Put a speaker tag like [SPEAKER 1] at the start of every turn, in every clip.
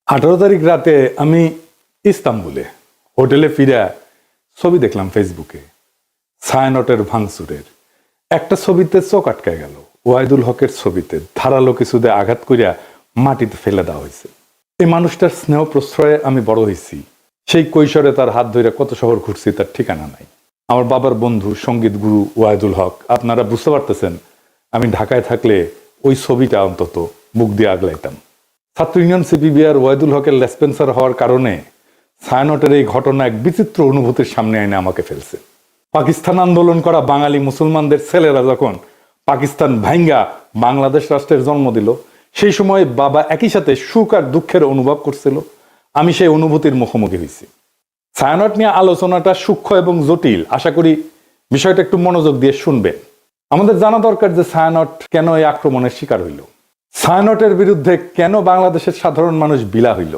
[SPEAKER 1] 18 তারিখ রাতে আমি ইস্তাম্বুলে হোটেলে ফিরে ছবি দেখলাম ফেসবুকে ছায়ানটের ভাঙচুরের একটা ছবিতে চোখ আটকায় গেল। ওয়াহিদুল হকের ছবিতে ধারালো কিছুতে আঘাত করিয়া মাটিতে ফেলে দেওয়া হয়েছে। এই মানুষটার স্নেহ প্রশ্রয়ে আমি বড় হয়েছি। সেই কৈশোরে তার হাত ধরে কত শহর ঘুরছি তার ঠিকানা নাই। আমার বাবার বন্ধু সঙ্গীত গুরু ওয়াহিদুল হক, আপনারা বুঝতে পারতেছেন আমি ঢাকায় থাকলে ওই ছবিটা অন্তত বুক দিয়ে আগলাইতাম। ছাত্র ইউনিয়ন সিপিবিআর ওয়াহিদুল হকের লেসপেন্সার হওয়ার কারণে ছায়ানটের এই ঘটনা এক বিচিত্র অনুভূতির সামনে এনে আমাকে ফেলছে। পাকিস্তান আন্দোলন করা বাঙালি মুসলমানদের ছেলেরা যখন পাকিস্তান ভাঙ্গা বাংলাদেশ রাষ্ট্রের জন্ম দিল, সেই সময় বাবা একই সাথে সুখ আর দুঃখের অনুভব করছিল। আমি সেই অনুভূতির মুখোমুখি হয়েছি। ছায়ানট নিয়ে আলোচনাটা সূক্ষ্ম এবং জটিল, আশা করি বিষয়টা একটু মনোযোগ দিয়ে শুনবেন। আমাদের জানা দরকার যে ছায়ানট কেন এই আক্রমণের শিকার হইল, ছায়ানটের বিরুদ্ধে কেন বাংলাদেশের সাধারণ মানুষ বিলা হইল।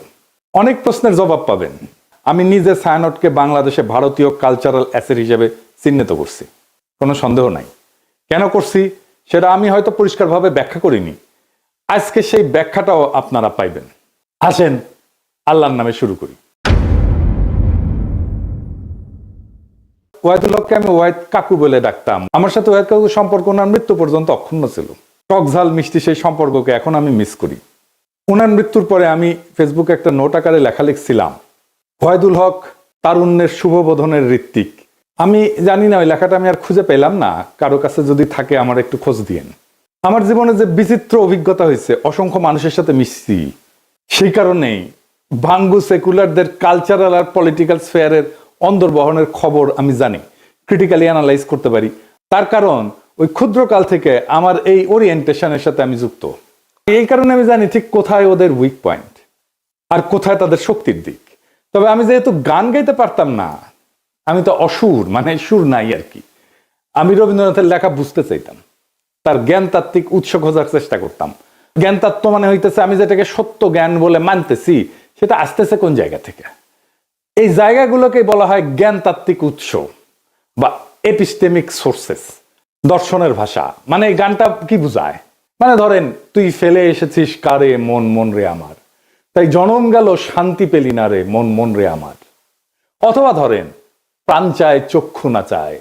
[SPEAKER 1] অনেক প্রশ্নের জবাব পাবেন। আমি নিজে ছায়ানটকে বাংলাদেশে ভারতীয় কালচারাল অ্যাসেট হিসেবে চিহ্নিত করছি, কোনো সন্দেহ নাই। কেন করছি সেটা আমি হয়তো পরিষ্কারভাবে ব্যাখ্যা করিনি। আজকে সেই ব্যাখ্যাটাও আপনারা পাইবেন। আসেন আল্লাহর নামে শুরু করি। ওয়াহিদুল হককে আমি ওয়াহিদ কাকু বলে ডাকতাম। আমার সাথে ওয়াহিদ কাকুর সম্পর্ক ওনার মৃত্যু পর্যন্ত অক্ষুণ্ণ ছিল। টকঝাল মিষ্টি সেই সম্পর্ককে এখন আমি মিস করি। ওনার মৃত্যুর পরে আমি ফেসবুকে একটা নোট আকারে লেখা লিখছিলাম, ওয়াহিদুল হক তারুণ্যের শুভবোধনের ঋত্বিক। আমি জানি না ওই লেখাটা আমি আর খুঁজে পেলাম না, কারো কাছে যদি থাকে আমার একটু খোঁজ দিয়েন। আমার জীবনে যে বিচিত্র অভিজ্ঞতা হয়েছে, অসংখ্য মানুষের সাথে মিশছি, সেই কারণেই ভাঙ্গু সেকুলারদের কালচারাল আর পলিটিক্যাল স্ফেয়ারের অন্দরবহনের খবর আমি জানি, ক্রিটিক্যালি অ্যানালাইজ করতে পারি। তার কারণ ওই ক্ষুদ্রকাল থেকে আমার এই ওরিয়েন্টেশনের সাথে আমি যুক্ত। এই কারণে আমি জানি ঠিক কোথায় ওদের উইক পয়েন্ট আর কোথায় তাদের শক্তির দিক। তবে আমি যেহেতু গান গাইতে পারতাম না, আমি তো অসুর, মানে সুর নাই আর কি, আমি রবীন্দ্রনাথের লেখা বুঝতে চাইতাম, তার জ্ঞান তাত্ত্বিক উৎস খোঁজার চেষ্টা করতাম। জ্ঞান তত্ত্ব মানে হইতেছে আমি যেটাকে সত্য জ্ঞান বলে মানতেছি সেটা আসতেছে কোন জায়গা থেকে। এই জায়গাগুলোকে বলা হয় জ্ঞান তাত্ত্বিক উৎস বা এপিস্টেমিক সোর্সেস। দর্শনের ভাষা মানে এই গানটা কি বুঝায়, মানে ধরেন তুই ফেলে এসেছিস কারে মন মন রে আমার, তাই জনম গেল শান্তি পেলি না রে মন মন রে আমার। অথবা ধরেন প্রাণ চায় চক্ষু না চায়,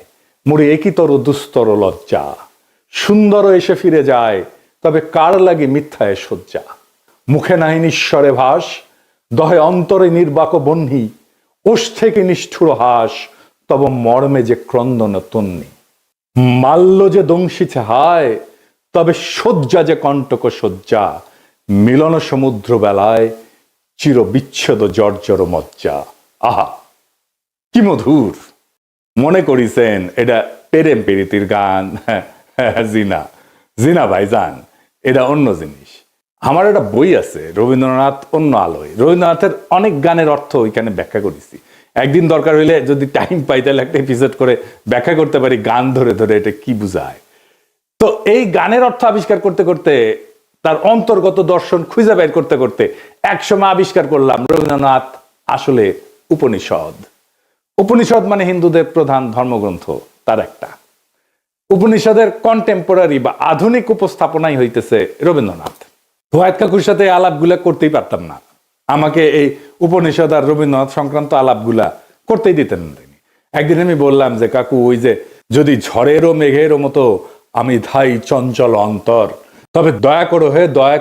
[SPEAKER 1] মরে একইতর দুস্তর লজ্জা, সুন্দর এসে ফিরে যায় তবে কার লাগে মিথ্যায় শয্যা। মুখে নাহি নিঃস্বরে ভাস, দহে অন্তরে নির্বাক বহ্নি, ওষ থেকে নিষ্ঠুর হাস, তব মর্মে যে ক্রন্দন তন্নি। মাল্য যে দংশিছে হায়, তবে শয্যা যে কণ্টক শয্যা, মিলন সমুদ্র বেলায় চির বিচ্ছেদ জর্জর মজ্জা। আহা কি মধুর! মনে করিছেন এটা প্রেম প্রীতির গান? জিনা জিনা ভাইজান, এটা অন্য জিনিস। আমার একটা বই আছে রবীন্দ্রনাথ অন্য আলোয়, রবীন্দ্রনাথের অনেক গানের অর্থ ওইখানে ব্যাখ্যা করেছি। একদিন দরকার হইলে যদি টাইম পাই তাহলে একটা এপিসোড করে ব্যাখ্যা করতে পারি গান ধরে ধরে এটা কি বুঝায়। তো এই গানের অর্থ আবিষ্কার করতে করতে, তার অন্তর্গত দর্শন খুঁজে বের করতে করতে একসময় আবিষ্কার করলাম রবীন্দ্রনাথ আসলে উপনিষদ। উপনিষদ মানে হিন্দুদের প্রধান ধর্মগ্রন্থ, তার একটা। উপনিষদের কন্টেম্পোরারি বা আধুনিক উপস্থাপনাই হইতেছে রবীন্দ্রনাথ। ওয়াহিদ কাকুর সাথে আলাপগুলা করতেই পারতাম না, আমাকে এই উপনিষদ আর রবীন্দ্রনাথ সংক্রান্ত আলাপগুলা করতেই দিতেন না। একদিন আমি বললাম যে কাকু, ওই যে যদি ঝড়েরও মেঘেরও মতো আমি ধাই চঞ্চল অন্তর, তবে দয়া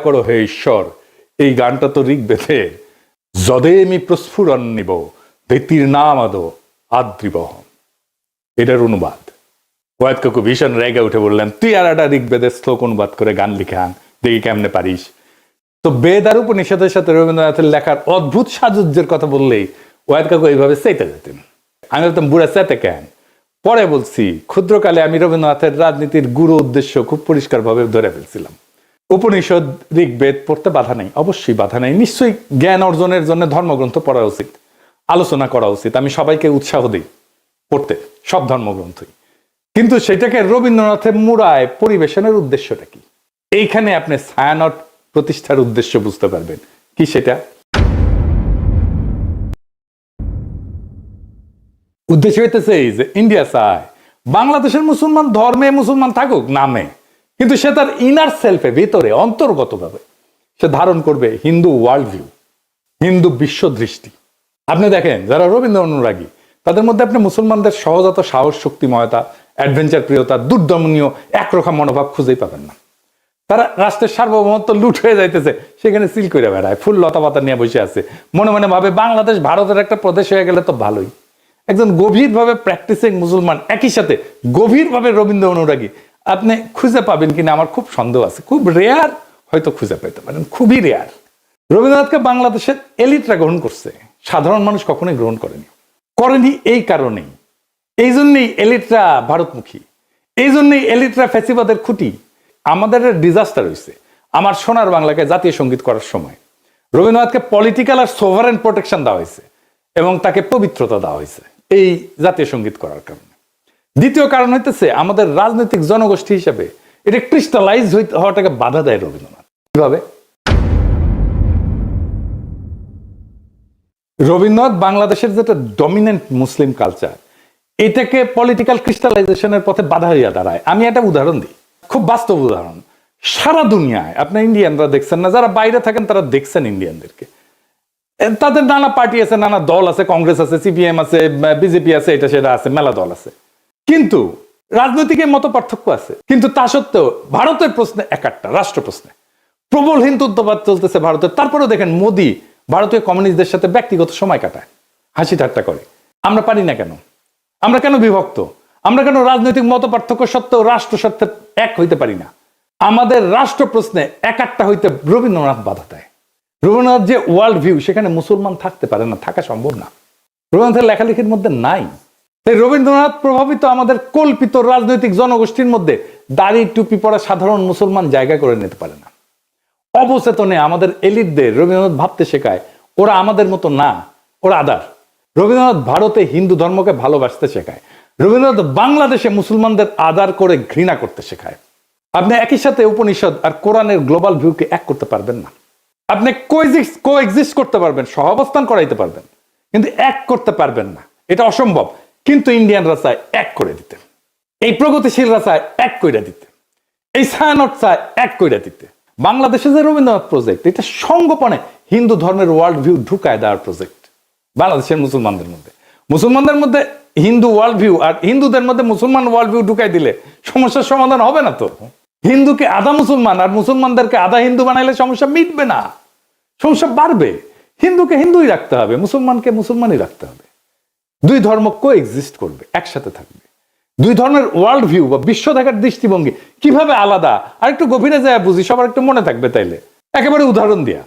[SPEAKER 1] করো হে ঈশ্বর, এই গানটা তো ঋগ্বেদে, যদে আমি প্রস্ফুরণ নিব ধৃতির নাম আদো আদ্রিবহ, এটার অনুবাদ। ওয়াহিদ কাকু ভীষণ রেগে উঠে বললেন, তুই আর একটা ঋগ্বেদের শ্লোক অনুবাদ করে গান লিখে আন, দেখি কেমনে পারিস। তো বেদ আর উপনিষদের সাথে রবীন্দ্রনাথের লেখার অদ্ভুত সাজুজ্যের কথা বললেই ওয়াহিদ কাকু এইভাবে চেতে যেতেন। আমি বলতাম, বুড়া চেতে কেন? পরে বলছি, ক্ষুদ্রকালে আমি রবীন্দ্রনাথের রাজনীতির গুরু উদ্দেশ্য খুব পরিষ্কারভাবে ধরে ফেলছিলাম। উপনিষদ ঋগ্বেদ পড়তে বাধা নেই, অবশ্যই বাধা নেই, নিশ্চয়ই জ্ঞান অর্জনের জন্য ধর্মগ্রন্থ পড়া উচিত, আলোচনা করা উচিত। আমি সবাইকে উৎসাহ দিই পড়তে সব ধর্মগ্রন্থই, কিন্তু সেটাকে রবীন্দ্রনাথের মুড়ায় পরিবেশনের উদ্দেশ্যটা কি? এইখানে আপনি ছায়ানট প্রতিষ্ঠার উদ্দেশ্য বুঝতে পারবেন। কি সেটা? উদ্দেশ্য হইতেছে এই যে ইন্ডিয়া চায় বাংলাদেশের মুসলমান ধর্মে মুসলমান থাকুক নামে, কিন্তু সে তার ইনার সেলফে, ভিতরে অন্তর্গতভাবে সে ধারণ করবে হিন্দু ওয়ার্ল্ড ভিউ। হিন্দু বিশ্ব দৃষ্টি। আপনি দেখেন যারা রবীন্দ্র অনুরাগী তাদের মধ্যে আপনি মুসলমানদের সহজাত সাহস, শক্তিময়তা, অ্যাডভেঞ্চার প্রিয়তা, দুর্দমনীয় একরকম মনোভাব খুঁজেই পাবেন না। তারা রাষ্ট্রের সার্বভৌমত্ব লুট হয়ে যাইতেছে, সেখানে সিল করে বেড়ায়, ফুল লতা পাতা নিয়ে বসে আছে, মনে মনে ভাবে বাংলাদেশ ভারতের একটা প্রদেশ হয়ে গেলে তো ভালোই। একজন গভীরভাবে প্র্যাকটিসিং মুসলমান একই সাথে গভীরভাবে রবীন্দ্র অনুরাগী আপনি খুঁজে পাবেন কিনা আমার খুব সন্দেহ আছে। খুব রেয়ার হয়তো খুঁজে পেতে পারেন, খুবই রেয়ার। রবীন্দ্রনাথকে বাংলাদেশের এলিটরা গ্রহণ করছে, সাধারণ মানুষ কখনোই গ্রহণ করেনি এই কারণেই। এই জন্যই এলিটরা ভারতমুখী, এই জন্যই এলিটরা ফ্যাসিবাদের খুঁটি। আমাদের ডিজাস্টার হয়েছে। আমার সোনার বাংলাকে জাতীয় সঙ্গীত করার সময় রবীন্দ্রনাথকে পলিটিক্যাল আর সোভারেন প্রোটেকশন দেওয়া হয়েছে এবং তাকে পবিত্রতা দেওয়া হয়েছে এই জাতীয় সঙ্গীত করার কারণে। দ্বিতীয় কারণ হইতেছে আমাদের রাজনৈতিক জনগোষ্ঠী হিসেবে এটা ক্রিস্টালাইজ হওয়াটাকে বাধা দেয় রবীন্দ্রনাথ। কিভাবে? রবীন্দ্রনাথ বাংলাদেশের যেটা ডমিনেন্ট মুসলিম কালচার, এটাকে পলিটিক্যাল ক্রিস্টালাইজেশনের পথে বাধা হইয়া দাঁড়ায়। আমি একটা উদাহরণ দিই, খুব বাস্তব উদাহরণ। সারা দুনিয়ায় আপনি ইন্ডিয়ানরা দেখছেন না, যারা বাইরে থাকেন তারা দেখছেন ইন্ডিয়ানদেরকে, তাদের নানা পার্টি আছে, নানা দল আছে, কংগ্রেস আছে, সিপিএম আছে, বিজেপি আছে, এটা সেটা আছে, মেলা দল আছে, কিন্তু রাজনৈতিক মত পার্থক্য আছে। কিন্তু তা সত্ত্বেও ভারতের প্রশ্নে একটা রাষ্ট্র প্রশ্নে প্রবল হিন্দুত্ববাদ চলতেছে ভারতের। তারপরেও দেখেন মোদী ভারতীয় কমিউনিস্টদের সাথে ব্যক্তিগত সময় কাটায়, হাসি ঠাট্টা করে। আমরা পারি না কেন? আমরা কেন বিভক্ত? আমরা কেন রাজনৈতিক মত পার্থক্য সত্ত্বেও রাষ্ট্র স্বার্থে এক হইতে পারি না? আমাদের রাষ্ট্র প্রশ্নে একটা হইতে রবীন্দ্রনাথ বাধা দেয়। রবীন্দ্রনাথ যে ওয়ার্ল্ড ভিউ, সেখানে মুসলমান থাকতে পারে না, থাকা সম্ভব না, রবীন্দ্রনাথের লেখালেখির মধ্যে নাই। তাই রবীন্দ্রনাথ প্রভাবিত আমাদের কল্পিত রাজনৈতিক জনগোষ্ঠীর মধ্যে দাড়ি টুপি পরা সাধারণ মুসলমান জায়গা করে নিতে পারে না। অবচেতনে আমাদের এলিটদের রবীন্দ্রনাথ ভাবতে শেখায় ওরা আমাদের মতো না, ওরা আদার। রবীন্দ্রনাথ ভারতে হিন্দু ধর্মকে ভালোবাসতে শেখায়, রবীন্দ্রনাথ বাংলাদেশে মুসলমানদের আদার করে ঘৃণা করতে শেখায়। আপনি একই সাথে উপনিষদ আর কোরআনের গ্লোবাল ভিউকে এক করতে পারবেন না। আপনি কোএক্সিস্ট করতে পারবেন, সহাবস্থান করাইতে পারবেন, কিন্তু এক করতে পারবেন না, এটা অসম্ভব। কিন্তু ইন্ডিয়ানরা চায় এক করে দিতে, এই প্রগতিশীলরা চায় এক করে দিতে, এই ছায়ানট চায় এক করে দিতে। বাংলাদেশে যে রবীন্দ্রনাথ প্রজেক্ট, এটা সঙ্গোপনে হিন্দু ধর্মের ওয়ার্ল্ড ভিউ ঢুকায় দেওয়ার প্রজেক্ট। বাংলাদেশের মুসলমানদের মধ্যে হিন্দু ওয়ার্ল্ড ভিউ আর হিন্দুদের মধ্যে মুসলমান ওয়ার্ল্ড ভিউ ঢুকাই দিলে সমস্যার সমাধান হবে না তো। হিন্দুকে আধা মুসলমান আর মুসলমানদেরকে আধা হিন্দু বানাইলে সমস্যা মিটবে না, সমস্যা বাড়বে। হিন্দুকে হিন্দুই রাখতে হবে, মুসলমানকে মুসলমানই রাখতে হবে। দুই ধর্ম কোএক্সিস্ট করবে, একসাথে থাকবে। দুই ধর্মের ওয়ার্ল্ড ভিউ বা বিশ্ব দেখার দৃষ্টিভঙ্গি কিভাবে আলাদা আর একটু গভীরে যায় বুঝি, সবার একটু মনে থাকবে। তাইলে একেবারে উদাহরণ দিয়া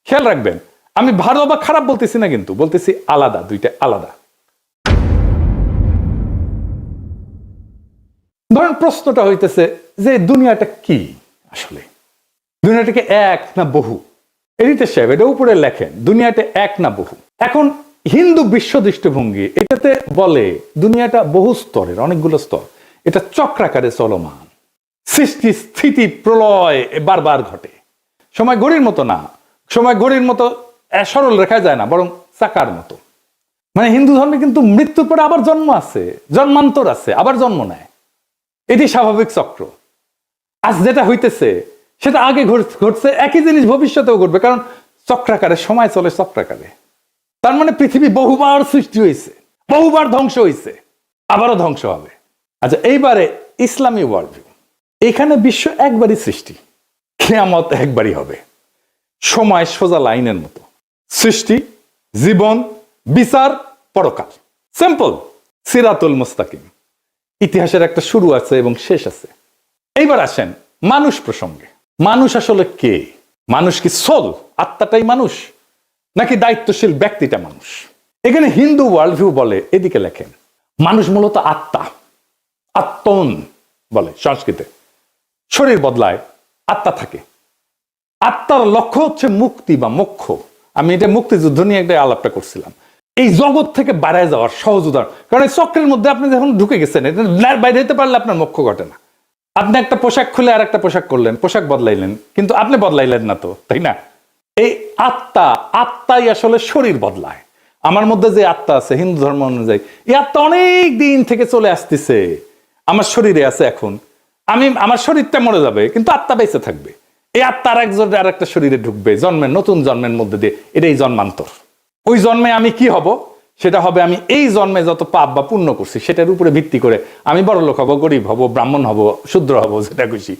[SPEAKER 1] খেয়াল রাখবেন, আমি ভালো বা খারাপ বলতেছি না, কিন্তু বলতেছি আলাদা, দুইটা আলাদা। ধরেন প্রশ্নটা হইতেছে যে দুনিয়াটা কি আসলে? দুনিয়াটাকে এক না বহু? এডিটর সাহেব এটা উপরে লেখেন, দুনিয়াটা এক না বহু। এখন হিন্দু বিশ্ব দৃষ্টিভঙ্গি এটাতে বলে দুনিয়াটা বহু স্তরের, অনেকগুলো স্তর, এটা চক্রাকারে চলমান, সৃষ্টি স্থিতি প্রলয় বারবার ঘটে। সময় ঘড়ির মতো না, সময় ঘড়ির মতো সরল রেখা যায় না, বরং চাকার মতো। মানে হিন্দু ধর্মে কিন্তু মৃত্যুর পরে আবার জন্ম আছে, জন্মান্তর আছে, আবার জন্ম নেয়, এটি স্বাভাবিক চক্র। আজ যেটা হইতেছে সেটা আগে ঘটছে, একই জিনিস ভবিষ্যতেও ঘটবে, কারণ চক্রাকারে সময় চলে চক্রাকারে। তার মানে পৃথিবী বহুবার সৃষ্টি হয়েছে, বহুবার ধ্বংস হয়েছে, আবারও ধ্বংস হবে। আচ্ছা, এইবারে ইসলামী ওয়ার্ল্ড ভিউ, এখানে বিশ্ব একবারই সৃষ্টি, কিয়ামত একবারই হবে। সময় সোজা লাইনের মতো, সৃষ্টি, জীবন, বিচার, পরকাল, সিম্পল, সিরাতুল মুস্তাকিম। ইতিহাসের একটা শুরু আছে এবং শেষ আছে। এইবার আসেন মানুষ প্রসঙ্গে। মানুষ আসলে কে? মানুষ কি সোল, আত্মাটাই মানুষ, নাকি দায়িত্বশীল ব্যক্তিটা মানুষ? এখানে হিন্দু ওয়ার্ল্ড ভিউ বলে, এদিকে লেখেন, মানুষ মূলত আত্মা, আত্মন বলে সংস্কৃতে। শরীর বদলায়, আত্মা থাকে। আত্মার লক্ষ্য হচ্ছে মুক্তি বা মোক্ষ। আমি এটা মুক্তিযুদ্ধ নিয়ে একটা আলাপটা করছিলাম। এই জগৎ থেকে বাইরে যাওয়ার সহজ উদাহরণ, কারণ এই চক্রের মধ্যে আপনি যখন ঢুকে গেছেন, এটা বাইরে যেতে পারলে আপনার মোক্ষ ঘটে না। আপনি একটা পোশাক খুলে আর একটা পোশাক করলেন, পোশাক বদলাইলেন, কিন্তু আপনি বদলাইলেন না তো, তাই না? এই আত্মাই আসলে শরীর বদলায়। আমার মধ্যে যে আত্মা আছে হিন্দু ধর্ম অনুযায়ী, এই আত্মা অনেক দিন থেকে চলে আসতেছে, আমার শরীরে আছে। এখন আমার শরীরটা মরে যাবে, কিন্তু আত্মা বেঁচে থাকবে। এই আত্মার একজন আর একটা শরীরে ঢুকবে জন্মের নতুন জন্মের মধ্যে দিয়ে, এটাই জন্মান্তর। ওই জন্মে আমি কি হব, সেটা হবে আমি এই জন্মে যত পাপ বা পুণ্য করছি সেটার উপরে ভিত্তি করে আমি বড়লোক হব, গরিব হব, ব্রাহ্মণ হব, শূদ্র হব, যেটা খুশি।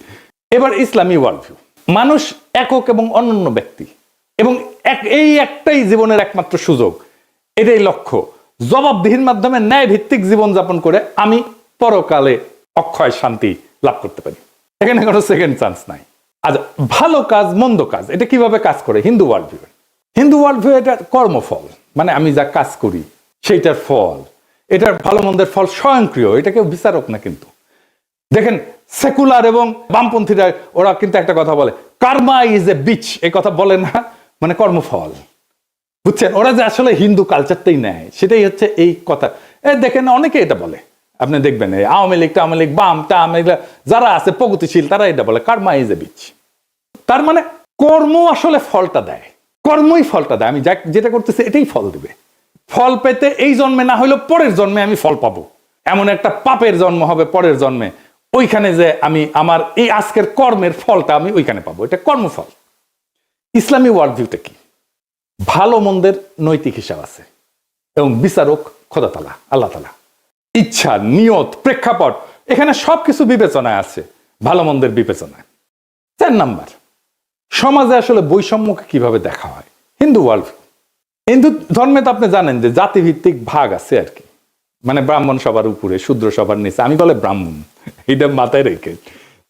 [SPEAKER 1] এবার ইসলামী ওয়ার্ল্ড ভিউ, মানুষ একক এবং অনন্য ব্যক্তি এবং এই একটাই জীবনের একমাত্র সুযোগ, এটাই লক্ষ্য। জবাবদিহির মাধ্যমে ন্যায় ভিত্তিক জীবন যাপন করে আমি পরকালে অক্ষয় শান্তি লাভ করতে পারি। এখানে কোনো সেকেন্ড চান্স নাই। আচ্ছা, ভালো কাজ মন্দ কাজ এটা কিভাবে কাজ করে Hindu world view? Hindu world view এটা কর্মফল, মানে আমি যা কাজ করি সেইটার ফল, এটার ভালো মন্দের ফল স্বয়ংক্রিয়, এটা কেউ বিচারক না। কিন্তু দেখেন সেকুলার এবং বামপন্থীরা ওরা কিন্তু একটা কথা বলে, কার্মা ইজ এ বিচ, এই কথা বলে না, মানে কর্মফল। বুঝছেন, ওরা যে আসলে হিন্দু কালচারটাই নেয় সেটাই হচ্ছে এই কথা। দেখেন অনেকে এটা বলে, আপনি দেখবেন এই আওয়ামী লীগ টাওয়ামী লীগ বাম যারা আছে প্রগতিশীল তারা এটা বলে কার্মা ইজ এ বিচ। তার মানে কর্ম আসলে ফলটা দেয়, কর্মই ফলটা দেয়। আমি যেটা করতেছি এটাই ফল দেবে। ফল পেতে এই জন্মে না হলেও পরের জন্মে আমি ফল পাবো। এমন একটা পাপের জন্ম হবে পরের জন্মে, ওইখানে যে আমি আমার এই আজকের কর্মের ফলটা আমি ওইখানে পাবো, এটা কর্মফল। ইসলামী ওয়ার্ল্ড ভিউটা কি? ভালো মন্দের নৈতিক হিসাব আছে এবং বিচারক খোদা তাআলা, আল্লাহ তাআলা। ইচ্ছা, নিয়ত, প্রেক্ষাপট, এখানে সবকিছু বিবেচনায় আছে, ভালো মন্দের বিবেচনায়। 4 নাম্বার, সমাজে আসলে বৈষম্যকে কিভাবে দেখা হয় হিন্দু ওয়ার্ল্ড ভিউ। হিন্দু ধর্মে তো আপনি জানেন যে জাতিভিত্তিক ভাগ আছে আর কি, মানে ব্রাহ্মণ সবার উপরে, শূদ্র সবার নিচে, আমি বলে ব্রাহ্মণ, এটা মাথায় রেখে।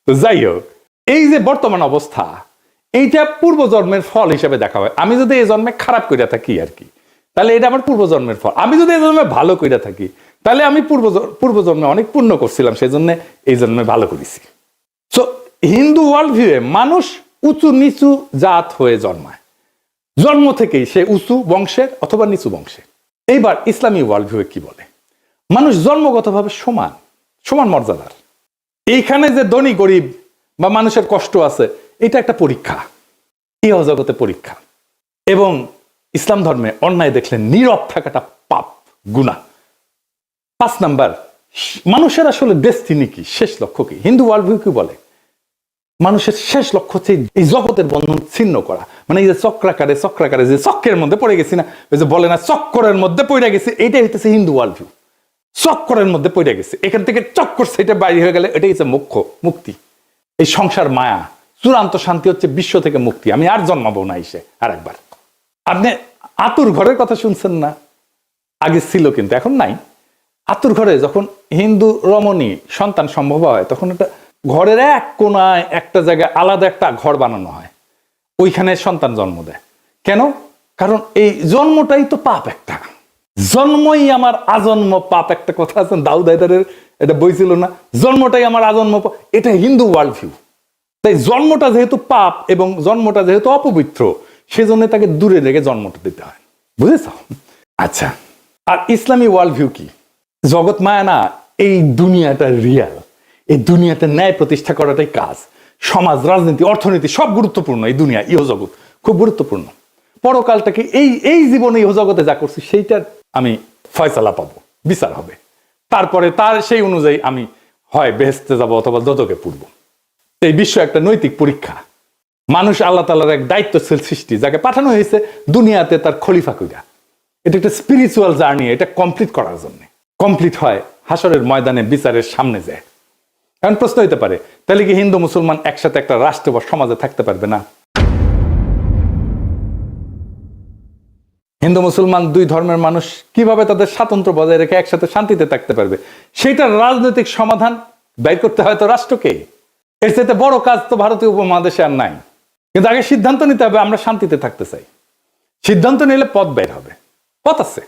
[SPEAKER 1] তো যাই হোক, এই যে বর্তমান অবস্থা, এইটা পূর্বজন্মের ফল হিসেবে দেখা হয়। আমি যদি এই জন্মে খারাপ কইরা থাকি আর কি, তাহলে এটা আমার পূর্বজন্মের ফল। আমি যদি এই জন্মে ভালো কইরা থাকি, তাহলে আমি পূর্বজন্মে অনেক পুণ্য করছিলাম, সেই জন্য এই জন্মে ভালো করেছি। সো হিন্দু ওয়ার্ল্ড ভিউয়ে মানুষ উঁচু নিচু জাত হয়ে জন্মায়, জন্ম থেকেই সে উঁচু বংশের অথবা নিচু বংশের। এইবার ইসলামী ওয়ার্ল্ড ভিউয়ে কি বলে? মানুষ জন্মগতভাবে সমান, সমান মর্যাদার। এইখানে যে ধনী গরিব বা মানুষের কষ্ট আছে, এটা একটা পরীক্ষা, ইহ জগতে পরীক্ষা। এবং ইসলাম ধর্মে অন্যায় দেখলে নীরব থাকাটা পাপ, গুনাহ। 5 নাম্বার, মানুষের আসলে ডেস্টিনি কি, শেষ লক্ষ্য কি? হিন্দু ওয়ার্ল্ড ভিউ কি বলে? মানুষের শেষ লক্ষ্য হচ্ছে এই জগতের বন্ধন ছিন্ন করা। মানে এই যে চক্রাকারে যে চক্রের মধ্যে পড়ে গেছি না, ওই যে বলে না চক্করের মধ্যে পড়ে গেছি, এইটাই হচ্ছে হিন্দু ওয়ার্ল্ড ভিউ। চক্করের মধ্যে পড়ে গেছে, এখান থেকে চক্কর সেটা বাইরে হয়ে গেলে এটাই হচ্ছে মোক্ষ, মুক্তি। এই সংসার মায়া, চূড়ান্ত শান্তি হচ্ছে বিশ্ব থেকে মুক্তি। আমি আর জন্মাবো না এসে আর একবার। আপনি আতুর ঘরের কথা শুনছেন না? আগে ছিল কিন্তু এখন নাই। আতুর ঘরে যখন হিন্দু রমণী সন্তান সম্ভব হয়, তখন একটা ঘরের এক কোনায় একটা জায়গায় আলাদা একটা ঘর বানানো হয়, ওইখানে সন্তান জন্ম দেয়। কেন? কারণ এই জন্মটাই তো পাপ একটা, জন্মই আমার আজন্ম পাপ। একটা কথা আছে দাউদ হায়দারের, এটা বই ছিল না, জন্মটাই আমার আজন্ম পাপ। এটা হিন্দু ওয়ার্ল্ড ভিউ। তাই জন্মটা যেহেতু পাপ এবং জন্মটা যেহেতু অপবিত্র, সেজন্য তাকে দূরে রেখে জন্মটা দিতে হয়। বুঝেছ? আচ্ছা, আর ইসলামী ওয়ার্ল্ড ভিউ কি? জগৎ মায়া না, এই দুনিয়াটা রিয়াল, এই দুনিয়াতে ন্যায় প্রতিষ্ঠা করাটাই কাজ। সমাজ, রাজনীতি, অর্থনীতি সব গুরুত্বপূর্ণ। এই দুনিয়া ইহজগৎ খুব গুরুত্বপূর্ণ। পরকালটাকে এই জীবনে ইহজগতে যা করছি সেইটার আমি ফয়সালা পাবো, বিচার হবে। তারপরে তার সেই অনুযায়ী আমি হয় বেহেশতে যাব অথবা দোজখে পড়ব। এই বিশ্ব একটা নৈতিক পরীক্ষা। মানুষ আল্লাহ তাআলার এক দায়িত্বশীল সৃষ্টি, যাকে পাঠানো হয়েছে দুনিয়াতে তার খলিফা কইরা। এটা একটা স্পিরিচুয়াল জার্নি, এটা কমপ্লিট করার জন্য। কমপ্লিট হয় হাসরের ময়দানে বিচারের সামনে যায়। এখন প্রশ্ন হইতে পারে, তাহলে কি হিন্দু মুসলমান একসাথে একটা রাষ্ট্র বা সমাজে থাকতে পারবে না? হিন্দু মুসলমান 2 ধর্মের মানুষ কিভাবে তাদের স্বাতন্ত্র্য বজায় রেখে একসাথে শান্তিতে থাকতে পারবে? সেইটার রাজনৈতিক সমাধান বের করতে হয় তো রাষ্ট্রকে। এর চাইতে বড় কাজ তো ভারতীয় উপমহাদেশে আর নাই। কিন্তু আগে সিদ্ধান্ত নিতে হবে, আমরা শান্তিতে থাকতে চাই। সিদ্ধান্ত নিলে পথ বের হবে, পথ আছে।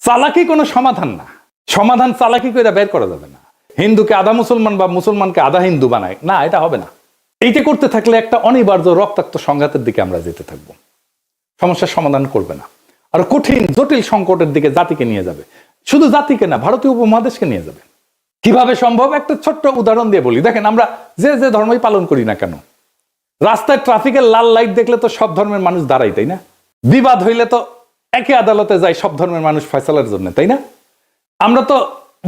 [SPEAKER 1] চালাকি কোনো সমাধান না, সমাধান চালাকি করে বের করা যাবে না। হিন্দুকে আধা মুসলমান বা মুসলমানকে আধা হিন্দু বানায় না, এটা হবে না। এইটা করতে থাকলে একটা অনিবার্য রক্তাক্ত সংঘাতের দিকে আমরা যেতে থাকবো, সমস্যার সমাধান করবে না, আর কঠিন জটিল সংকটের দিকে জাতিকে নিয়ে যাবে। শুধু জাতিকে না, ভারতীয় উপমহাদেশকে নিয়ে যাবে। কিভাবে সম্ভব? একটা ছোট্ট উদাহরণ দিয়ে বলি। দেখেন, আমরা যে ধর্মই পালন করি না কেন, রাস্তায় ট্রাফিকের লাল লাইট দেখলে তো সব ধর্মের মানুষ দাঁড়াই, তাই না? বিবাদ হইলে তো একই আদালতে যায় সব ধর্মের মানুষ ফয়সালার জন্য, তাই না? আমরা তো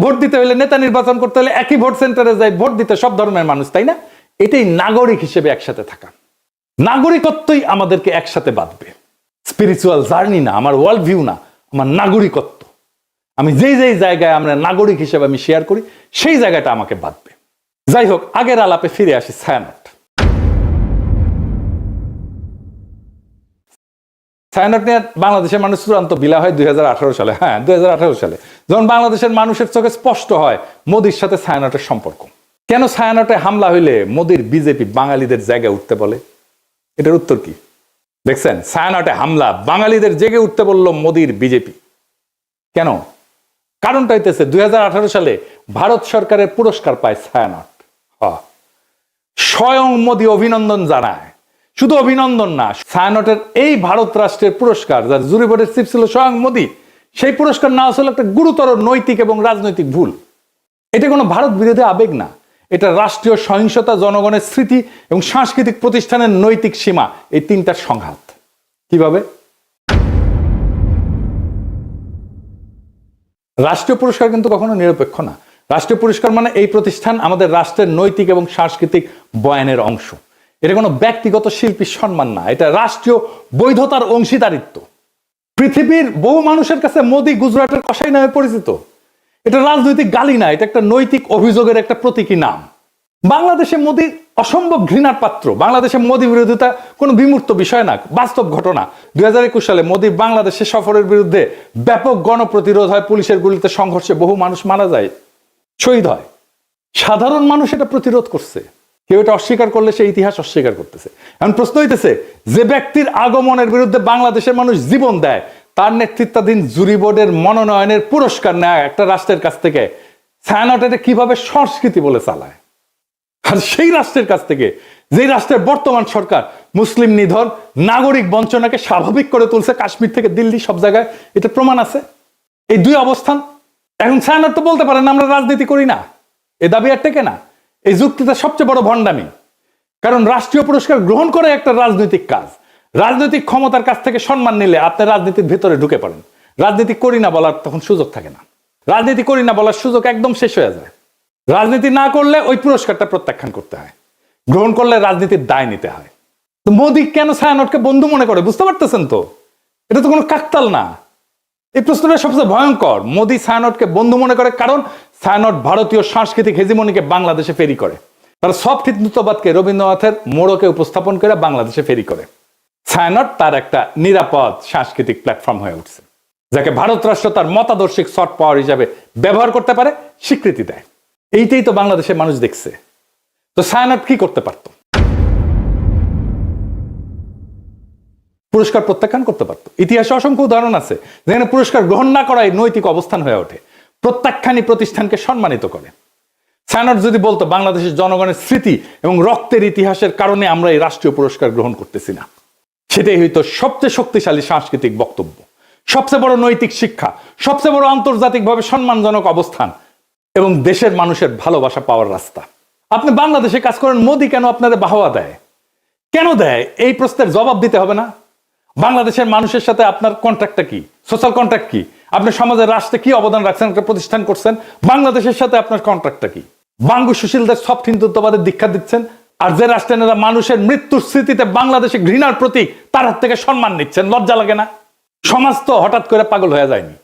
[SPEAKER 1] ভোট দিতে হইলে, নেতা নির্বাচন করতে হলে একই ভোট সেন্টারে যাই ভোট দিতে সব ধর্মের মানুষ, তাই না? এটাই নাগরিক হিসেবে একসাথে থাকা। নাগরিকত্বই আমাদেরকে একসাথে বাঁধবে। স্পিরিচুয়াল জার্নি না, আমার ওয়ার্ল্ড ভিউ না, আমার নাগরিকত্ব। আমি যেই যেই জায়গায় আমরা নাগরিক হিসেবে আমি শেয়ার করি, সেই জায়গাটা আমাকে বাঁধবে। যাই হোক, আগের আলাপে ফিরে আসি। ছায়ানট নিয়ে বাংলাদেশের মানুষ চূড়ান্ত বিলা হয় 2018 সালে। হ্যাঁ, 2018 সালে যখন বাংলাদেশের মানুষের চোখে স্পষ্ট হয় মোদির সাথে ছায়ানটের সম্পর্ক। কেন ছায়ানটে হামলা হইলে মোদির বিজেপি বাঙালিদের জায়গায় উঠতে বলে? এটার উত্তর কি দেখছেন? ছায়ানটে হামলা, বাঙালিদের জেগে উঠতে বলল মোদির বিজেপি। কেন? কারণটা হইতেছে 2018 সালে ভারত সরকারের পুরস্কার পায় ছায়ানট। স্বয়ং মোদি অভিনন্দন জানায়। শুধু অভিনন্দন না, ছায়ানটের এই ভারত রাষ্ট্রের পুরস্কার, যার জুরি বোর্ডের চিফ ছিল স্বয়ং মোদি, সেই পুরস্কার না আসলে একটা গুরুতর নৈতিক এবং রাজনৈতিক ভুল। এটা কোনো ভারত বিরোধী আবেগ না, এটা রাষ্ট্রীয় সহিংসতা, জনগণের স্মৃতি এবং সাংস্কৃতিক প্রতিষ্ঠানের নৈতিক সীমা, এই তিনটার সংঘাত। কিভাবে? রাষ্ট্রীয় পুরস্কার কিন্তু কখনো নিরপেক্ষ না। রাষ্ট্রীয় পুরস্কার মানে এই প্রতিষ্ঠান আমাদের রাষ্ট্রের নৈতিক এবং সাংস্কৃতিক বয়ানের অংশ। এটা কোনো ব্যক্তিগত শিল্পীর সম্মান না, এটা রাষ্ট্রীয় বৈধতার অংশীদারিত্ব। পৃথিবীর বহু মানুষের কাছে মোদি গুজরাটের কসাই নামে পরিচিত। এটা রাজনৈতিক গালি না, এটা একটা নৈতিক অভিযোগের একটা প্রতীকী নাম। বাংলাদেশে মোদি অসম্ভব ঘৃণার পাত্র। বাংলাদেশে মোদি বিরোধিতা কোনো বিমূর্ত বিষয় না, বাস্তব ঘটনা। 2021 সালে মোদি বাংলাদেশে সফরের বিরুদ্ধে ব্যাপক গণপ্রতিরোধ হয়, পুলিশের গুলিতে সংঘর্ষে বহু মানুষ মারা যায়, শহীদ হয়। সাধারণ মানুষ এটা প্রতিরোধ করছে। কেউ এটা অস্বীকার করলে সে ইতিহাস অস্বীকার করতেছে। এখন প্রশ্ন হইতেছে, যে ব্যক্তির আগমনের বিরুদ্ধে বাংলাদেশের মানুষ জীবন দেয়, তার নেতৃত্বাধীন জুরি বোর্ডের মনোনয়নের পুরস্কার নেয় একটা রাষ্ট্রের কাছ থেকে, ছায়ানট এটা কিভাবে সংস্কৃতি বলে চালায়? আর সেই রাষ্ট্রের কাছ থেকে, যে রাষ্ট্রের বর্তমান সরকার মুসলিম নিধন, নাগরিক বঞ্চনাকে স্বাভাবিক করে তুলছে, কাশ্মীর থেকে দিল্লি সব জায়গায় এটা প্রমাণ আছে। এই দুই অবস্থান। এখন ছায়ানট তো বলতে পারেন আমরা রাজনীতি করি না, এ দাবি আর টেকে না। এই যুক্তিটা সবচেয়ে বড় ভণ্ডামি। কারণ রাষ্ট্রীয় পুরস্কার গ্রহণ করে একটা রাজনৈতিক কাজ। রাজনৈতিক ক্ষমতার কাছ থেকে সম্মান নিলে আপনি রাজনীতির ভিতরে ঢুকে পড়েন। রাজনীতি করি না বলার তখন সুযোগ থাকে না। রাজনীতি করি না বলার সুযোগ একদম শেষ হয়ে যায়। রাজনীতি না করলে ওই পুরস্কারটা প্রত্যাখ্যান করতে হয়, গ্রহণ করলে রাজনীতির দায় নিতে হয়। তো মোদি কেন ছায়ানটকে বন্ধু মনে করে বুঝতে পারতেছেন তো? এটা তো কোনো কাকতাল না। এই প্রশ্নটা সবচেয়ে ভয়ঙ্কর। মোদি ছায়ানটকে বন্ধু মনে করে কারণ ছায়ানট ভারতীয় সাংস্কৃতিক হেজিমনিকে বাংলাদেশে ফেরি করে। তারা সফট হিন্দুত্ববাদকে রবীন্দ্রনাথের মোড়কে উপস্থাপন করে বাংলাদেশে ফেরি করে। ছায়ানট তার একটা নিরাপদ সাংস্কৃতিক প্ল্যাটফর্ম হয়ে উঠছে, যাকে ভারত রাষ্ট্র তার মতাদর্শিক সফট পাওয়ার হিসাবে ব্যবহার করতে পারে, স্বীকৃতি দেয়। এইটাই তো বাংলাদেশের মানুষ দেখছে। তো ছায়ানট কি করতে পারত? পুরস্কার প্রত্যাখ্যান করতে পারত। ইতিহাসে অসংখ্য উদাহরণ আছে যেখানে পুরস্কার গ্রহণ না করাই নৈতিক অবস্থান হয়ে ওঠে, প্রত্যাখ্যানই প্রতিষ্ঠানকে সম্মানিত করে। ছায়ানট যদি বলতো বাংলাদেশের জনগণের স্মৃতি এবং রক্তের ইতিহাসের কারণে আমরা এই রাষ্ট্রীয় পুরস্কার গ্রহণ করতেছি না, সেটাই হয়তো সবচেয়ে শক্তিশালী সাংস্কৃতিক বক্তব্য, সবচেয়ে বড় নৈতিক শিক্ষা, সবচেয়ে বড় আন্তর্জাতিকভাবে সম্মানজনক অবস্থান এবং দেশের মানুষের ভালোবাসা পাওয়ার রাস্তা। আপনি বাংলাদেশে কাজ করেন, মোদি কেন আপনাদের বাহবা দেয়? কেন দেয়? এই প্রশ্নের জবাব দিতে হবে না? বাংলাদেশের মানুষের সাথে আপনার কন্ট্রাক্টটা কি? সোশ্যাল কন্ট্রাক্ট কি? আপনি সমাজের রাষ্ট্রে কি অবদান রাখছেন, একটা প্রতিষ্ঠান করছেন, বাংলাদেশের সাথে আপনার কন্ট্রাক্টটা কি? বাঙ্গু সুশীলদের সফট হিন্দুত্ববাদের দীক্ষা দিচ্ছেন, আর যে রাষ্ট্রেরা মানুষের মৃত্যুর স্মৃতিতে বাংলাদেশে ঘৃণার প্রতীক, তার হাত থেকে সম্মান নিচ্ছেন। লজ্জা লাগে না? সমাজ তো হঠাৎ করে পাগল হয়ে যায়নি,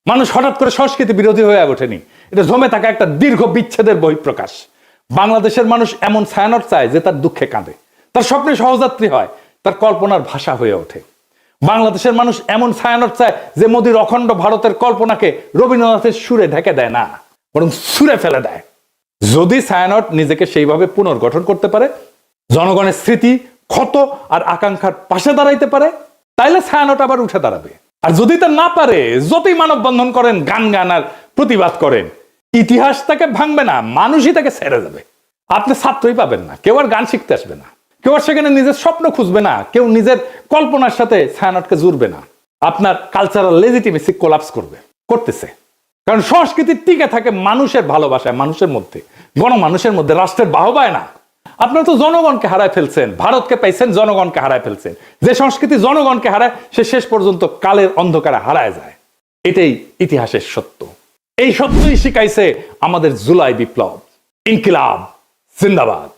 [SPEAKER 1] মানুষ হঠাৎ করে সংস্কৃতি বিরোধী হয়ে ওঠেনি। এটা জমে থাকা একটা দীর্ঘ বিচ্ছেদের বহিঃপ্রকাশ। বাংলাদেশের মানুষ এমন ছায়ানট চায় যে তার দুঃখে কাঁদে, তার স্বপ্নে সহযাত্রী হয়, তার কল্পনার ভাষা হয়ে ওঠে। বাংলাদেশের মানুষ এমন ছায়ানট চায় যে মোদির অখণ্ড ভারতের কল্পনাকে রবীন্দ্রনাথের সুরে ঢেকে দেয় না, বরং সুরে ফেলে দেয়। যদি ছায়ানট নিজেকে সেইভাবে পুনর্গঠন করতে পারে, জনগণের স্মৃতি, ক্ষত আর আকাঙ্ক্ষার পাশে দাঁড়াইতে পারে, তাইলে ছায়ানট আবার উঠে দাঁড়াবে। আর যদি তা না পারে, যতই মানববন্ধন করেন, গান আর প্রতিবাদ করেন, ইতিহাস তাকে ভাঙবে না, মানুষই তাকে ছেড়ে যাবে। আপনি ছাত্রই পাবেন না, কেউ আর গান শিখতে আসবে না, কেউ আর সেখানে নিজের স্বপ্ন খুঁজবে না, কেউ নিজের কল্পনার সাথে ছায়ানটকে জুড়বে না। আপনার কালচারাল লেজিটিমেসি কোলাপস করতেছে। কারণ সংস্কৃতি টিকে থাকে মানুষের ভালোবাসায়, মানুষের মধ্যে, গণমানুষের মধ্যে, রাষ্ট্রের বাহবায় না। আপনারা তো জনগণকে হারায় ফেলছেন, ভারতকে পাইছেন, জনগণকে হারায় ফেলছেন। যে সংস্কৃতি জনগণকে হারায়, সে শেষ পর্যন্ত কালের অন্ধকারে হারায় যায়। এটাই ইতিহাসের সত্য। এই সত্যই শিখাইছে আমাদের জুলাই বিপ্লব। ইনকিলাব জিন্দাবাদ।